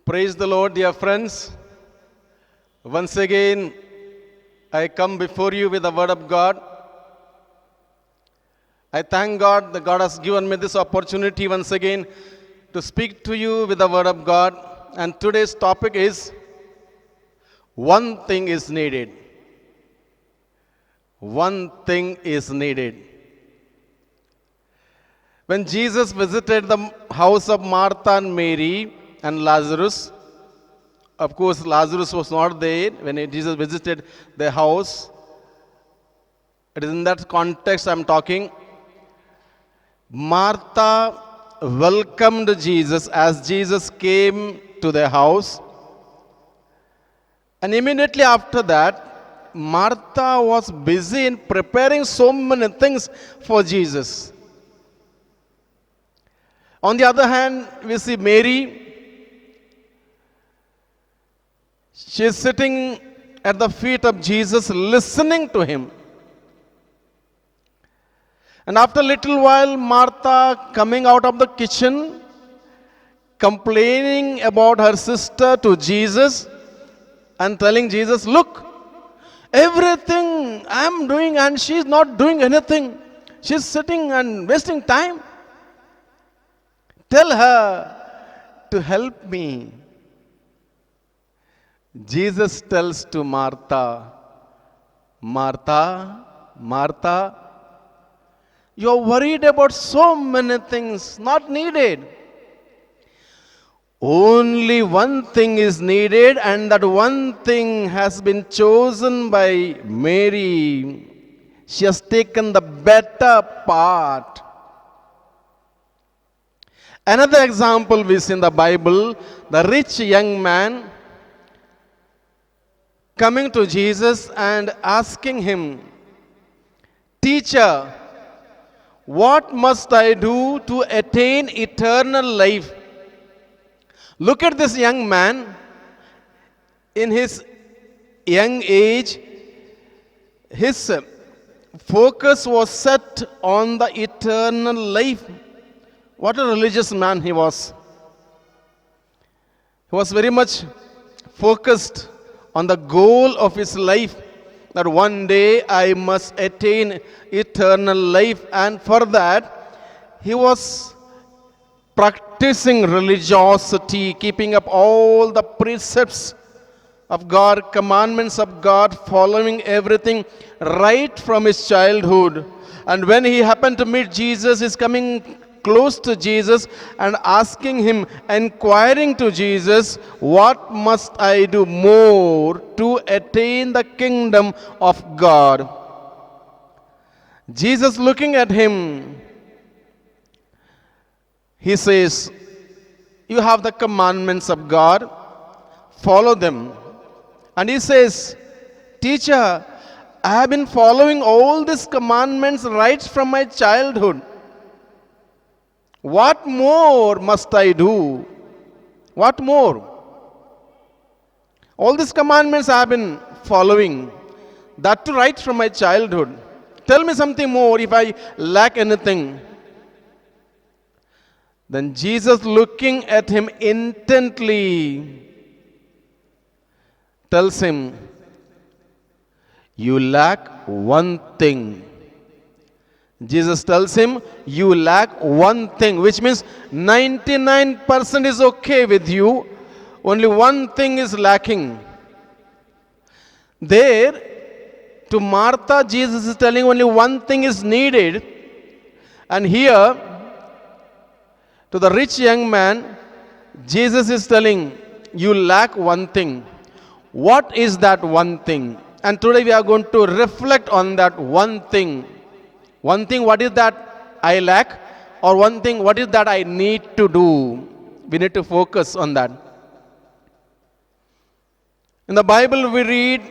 Praise the Lord, dear friends. Once again, I come before you with the Word of God. I thank God that God has given me this opportunity once again to speak to you with the Word of God. And today's topic is one thing is needed. One thing is needed. When Jesus visited the house of Martha and Mary and Lazarus, of course, Lazarus was not there when Jesus visited the house. It is in that context I'm talking. Martha welcomed Jesus as Jesus came to their house. And immediately after that, Martha was busy in preparing so many things for Jesus. On the other hand, we see Mary. She is sitting at the feet of Jesus, listening to him. And after a little while, Martha coming out of the kitchen, complaining about her sister to Jesus and telling Jesus, look, everything I'm doing and she's not doing anything. She's sitting and wasting time. Tell her to help me. Jesus tells to Martha, Martha, Martha, you're worried about so many things not needed. Only one thing is needed, and that one thing has been chosen by Mary. She has taken the better part. Another example we see in the Bible, the rich young man coming to Jesus and asking him, Teacher, what must I do to attain eternal life? Look at this young man. In his young age, his focus was set on the eternal life. What a religious man he was. He was very much focused on the goal of his life, that one day I must attain eternal life, and for that he was practicing religiosity, keeping up all the precepts of God, commandments of God, following everything right from his childhood. And when he happened to meet Jesus, he's coming close to Jesus and asking him, inquiring to Jesus, what must I do more to attain the kingdom of God? Jesus looking at him, he says, you have the commandments of God, follow them. And he says, Teacher, I have been following all these commandments right from my childhood. What more must I do? What more? All these commandments I have been following, that too right from my childhood. Tell me something more if I lack anything. Then Jesus, looking at him intently, tells him, you lack one thing. Jesus tells him, you lack one thing, which means 99% is okay with you. Only one thing is lacking. There, to Martha, Jesus is telling only one thing is needed. And here, to the rich young man, Jesus is telling, you lack one thing. What is that one thing? And today we are going to reflect on that one thing. One thing, what is that I lack? Or one thing, what is that I need to do? We need to focus on that. In the Bible we read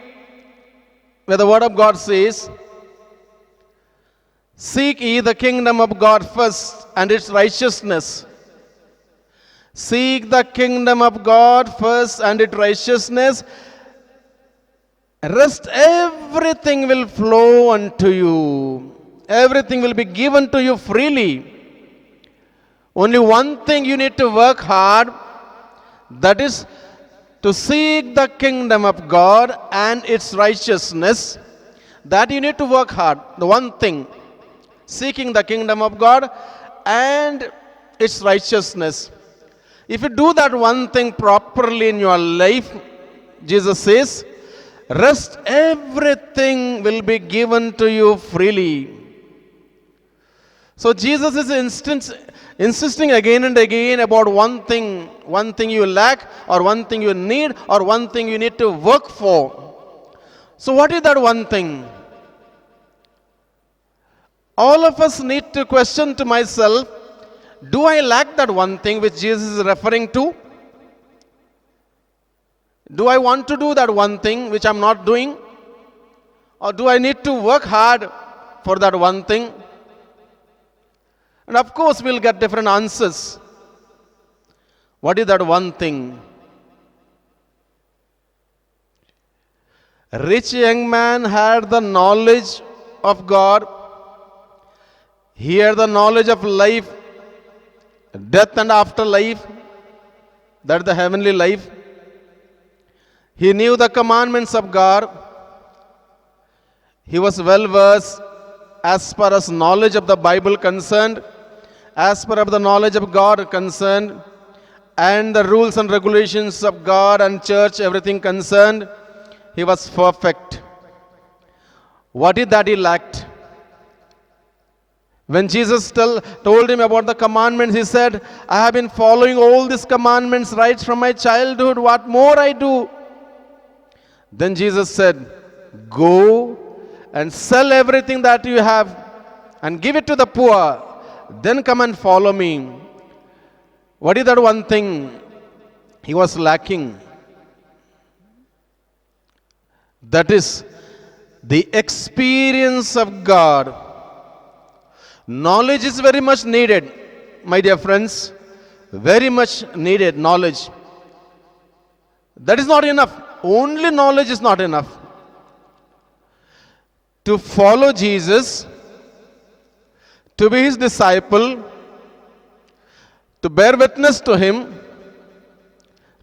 where the Word of God says, seek ye the kingdom of God first and its righteousness. Seek the kingdom of God first and its righteousness. Rest, everything will flow unto you. Everything will be given to you freely. Only one thing you need to work hard, That is to seek the kingdom of God and its righteousness. That you need to work hard. The one thing, seeking the kingdom of God and its righteousness. If you do that one thing properly in your life, Jesus says, rest everything will be given to you freely. So Jesus is insisting again and again about one thing you lack, or one thing you need, or one thing you need to work for. So what is that one thing? All of us need to question to myself, do I lack that one thing which Jesus is referring to? Do I want to do that one thing which I'm not doing? Or do I need to work hard for that one thing? And of course, we'll get different answers. What is that one thing? A rich young man had the knowledge of God. He had the knowledge of life, death and afterlife, that is the heavenly life. He knew the commandments of God. He was well versed as far as knowledge of the Bible concerned, as far as the knowledge of God concerned, and the rules and regulations of God and church, everything concerned. He was perfect. What is that he lacked? When Jesus told him about the commandments, he said, I have been following all these commandments right from my childhood. What more I do? Then Jesus said, go and sell everything that you have and give it to the poor. Then come and follow me. What is that one thing he was lacking? That is the experience of God. Knowledge is very much needed, my dear friends. Very much needed knowledge. That is not enough. Only knowledge is not enough. To follow Jesus, to be his disciple, to bear witness to him,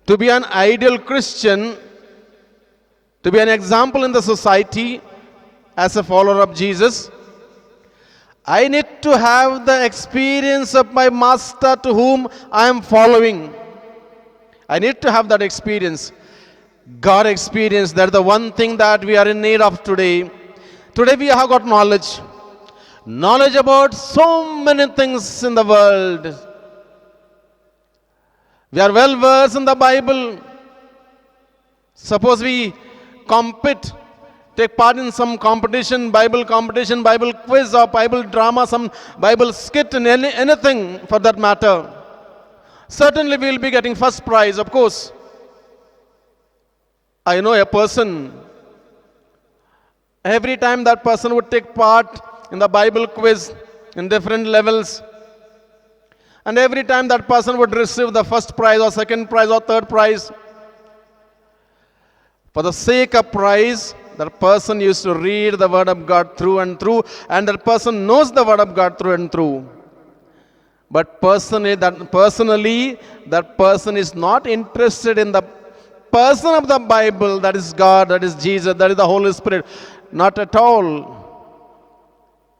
to be an ideal Christian, to be an example in the society as a follower of Jesus, I need to have the experience of my master to whom I am following. I need to have that experience. God experience, that is the one thing that we are in need of today. Today we have got knowledge. Knowledge about so many things in the world. We are well versed in the Bible. Suppose we take part in some competition, Bible quiz or Bible drama, some Bible skit, and anything for that matter. Certainly we will be getting first prize, of course. I know a person, every time that person would take part in the Bible quiz in different levels, and every time that person would receive the first prize or second prize or third prize, for the sake of prize, that person used to read the Word of God through and through, and that person knows the Word of God through and through. But personally, that person is not interested in the person of the Bible, that is God, that is Jesus, that is the Holy Spirit. Not at all.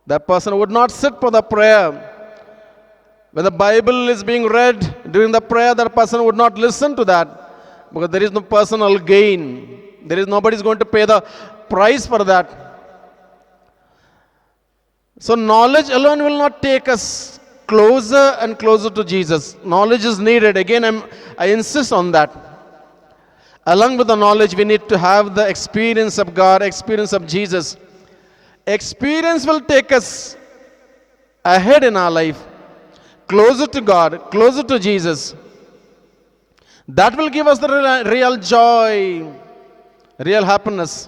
That person would not sit for the prayer. When the Bible is being read during the prayer, that person would not listen to that, because there is no personal gain. There is nobody is going to pay the price for that. So knowledge alone will not take us closer and closer to Jesus. Knowledge is needed. Again, I insist on that. Along with the knowledge, we need to have the experience of God, experience of Jesus. Experience will take us ahead in our life, closer to God, closer to Jesus. That will give us the real joy, real happiness.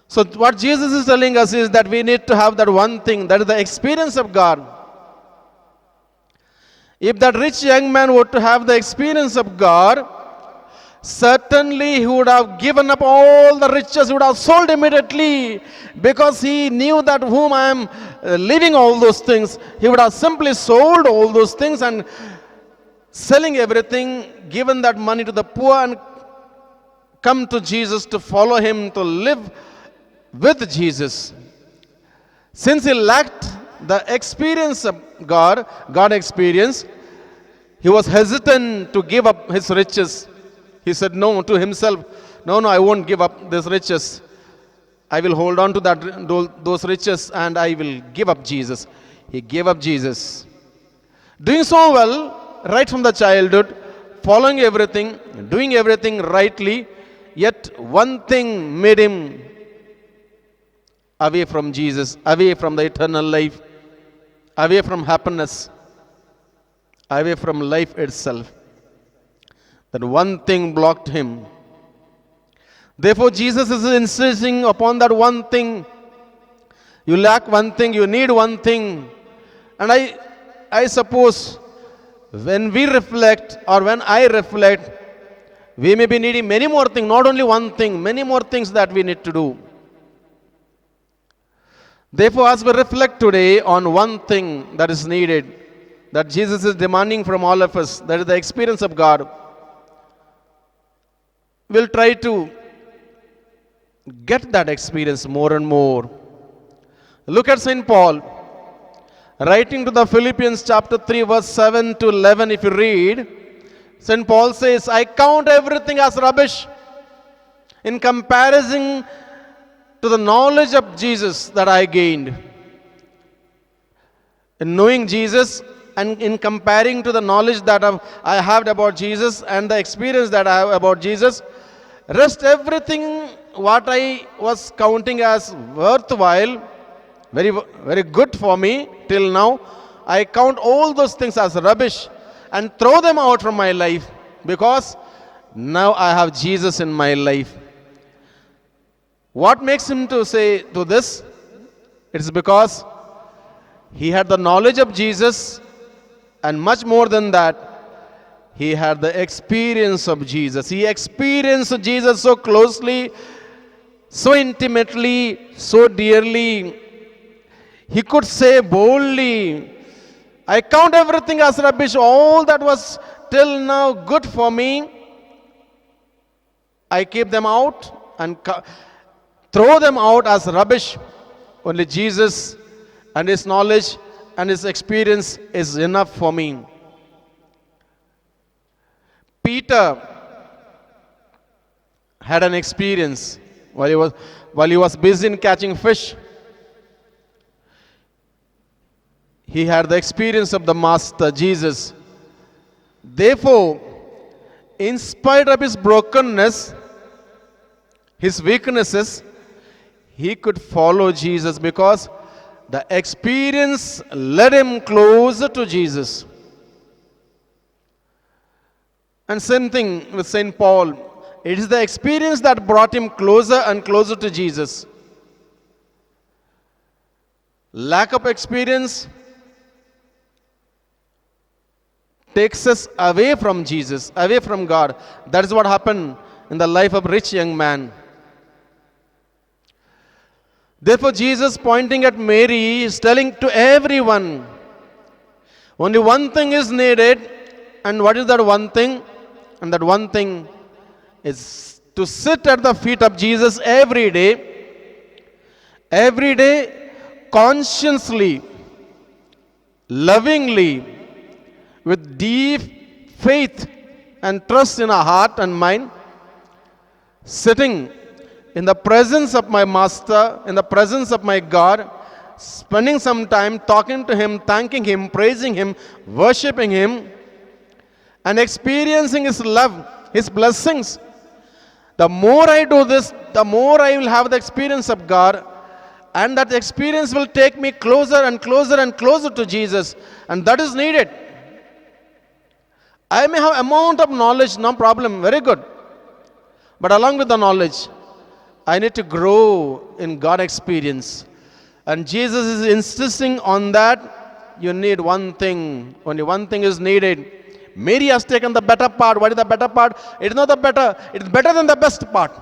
So what Jesus is telling us is that we need to have that one thing, that is the experience of God. If that rich young man were to have the experience of God, certainly he would have given up all the riches, he would have sold immediately, because he knew that whom I am leaving all those things. He would have simply sold all those things and selling everything, given that money to the poor, and come to Jesus to follow him, to live with Jesus. Since he lacked the experience of God experience, he was hesitant to give up his riches. He said no to himself. No, I won't give up these riches. I will hold on to those riches and I will give up Jesus. He gave up Jesus. Doing so well, right from the childhood, following everything, doing everything rightly, yet one thing made him away from Jesus, away from the eternal life, away from happiness, away from life itself. That one thing blocked him. Therefore, Jesus is insisting upon that one thing. You lack one thing, you need one thing. And I suppose when we reflect, or when I reflect, we may be needing many more things, not only one thing, many more things that we need to do. Therefore, as we reflect today on one thing that is needed, that Jesus is demanding from all of us, that is the experience of God, we'll try to get that experience more and more. Look at St. Paul, writing to the Philippians chapter 3, verse 7 to 11, if you read, St. Paul says, I count everything as rubbish in comparison to the knowledge of Jesus that I gained. In knowing Jesus and in comparing to the knowledge that I have about Jesus and the experience that I have about Jesus, rest everything what I was counting as worthwhile, very, very good for me till now, I count all those things as rubbish and throw them out from my life, because now I have Jesus in my life. What makes him to say to this? It's because he had the knowledge of Jesus, and much more than that, he had the experience of Jesus. He experienced Jesus so closely, so intimately, so dearly. He could say boldly, I count everything as rubbish, all that was till now good for me, I keep them out and throw them out as rubbish. Only Jesus and his knowledge and his experience is enough for me. Peter had an experience while he was busy in catching fish. He had the experience of the Master, Jesus. Therefore, in spite of his brokenness, his weaknesses, he could follow Jesus because the experience led him closer to Jesus. And same thing with St. Paul. It is the experience that brought him closer and closer to Jesus. Lack of experience takes us away from Jesus, away from God. That is what happened in the life of a rich young man. Therefore, Jesus, pointing at Mary, is telling to everyone, only one thing is needed. And what is that one thing? And that one thing is to sit at the feet of Jesus every day, consciously, lovingly, with deep faith and trust in our heart and mind, sitting in the presence of my Master, in the presence of my God, spending some time talking to him, thanking him, praising him, worshipping him, and experiencing his love, his blessings. The more I do this, the more I will have the experience of God, and that experience will take me closer and closer and closer to Jesus, and that is needed. I may have amount of knowledge, no problem, very good. But along with the knowledge, I need to grow in God experience. And Jesus is insisting on that. You need one thing. Only one thing is needed. Mary has taken the better part. What is the better part? It is not the better. It is better than the best part.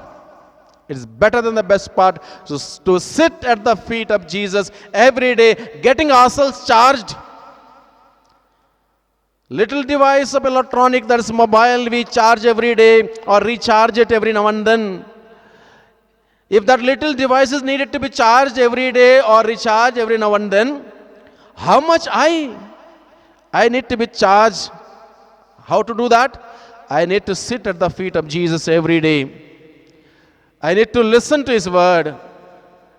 It is better than the best part. So to sit at the feet of Jesus every day, getting ourselves charged, Little device of electronic, that is mobile, we charge every day or recharge it every now and then. If that little device is needed to be charged every day or recharged every now and then, how much I need to be charged? How to do that? I need to sit at the feet of Jesus every day. I need to listen to His word,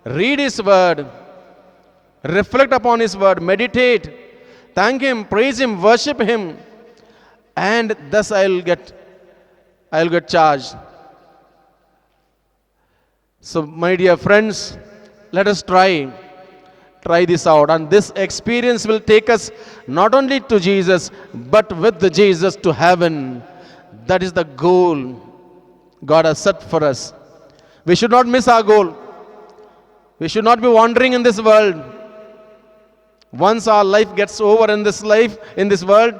read His word, reflect upon His word, meditate, thank Him, praise Him, worship Him, and thus I'll get charged. So, my dear friends, let us try this out, and this experience will take us not only to Jesus, but with the Jesus to heaven. That is the goal God has set for us. We should not miss our goal. We should not be wandering in this world. Once our life gets over in this world,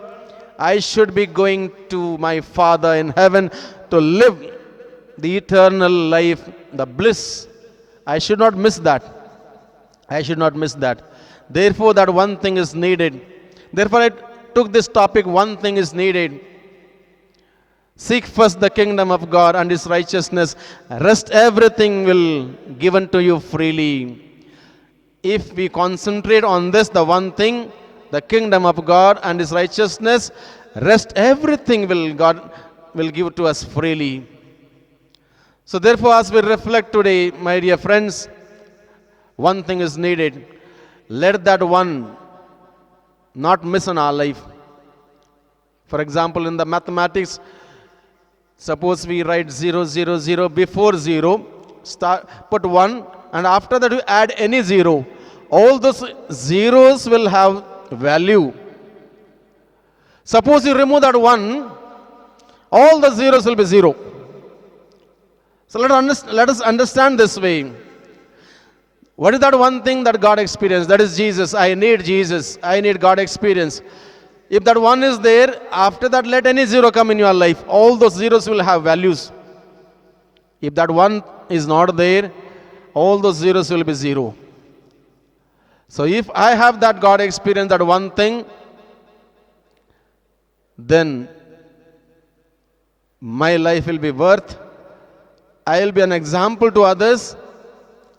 I should be going to my Father in heaven to live the eternal life, the bliss. I should not miss that. I should not miss that. Therefore, that one thing is needed. Therefore, I took this topic, one thing is needed. Seek first the kingdom of God and His righteousness. Rest everything will given to you freely. If we concentrate on this, the one thing, the kingdom of God and His righteousness, rest everything God will give to us freely. So therefore, as we reflect today, my dear friends, one thing is needed. Let that one not miss in our life. For example, in the mathematics, suppose we write 0, 0, 0 before 0, put 1, and after that we add any 0. All those zeros will have value. Suppose you remove that 1, all the zeros will be 0. So let us understand this way. What is that one thing that God experienced? That is Jesus. I need Jesus. I need God experience. If that one is there, after that let any 0 come in your life. All those zeros will have values. If that one is not there, all those zeros will be 0. So if I have that God experience, that one thing, then my life will be worth. I will be an example to others,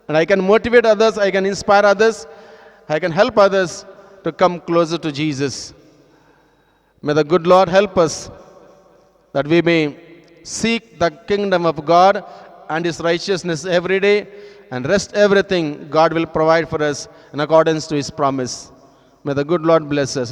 and I can motivate others, I can inspire others, I can help others to come closer to Jesus. May the good Lord help us that we may seek the kingdom of God and His righteousness every day, and rest everything God will provide for us in accordance to His promise. May the good Lord bless us.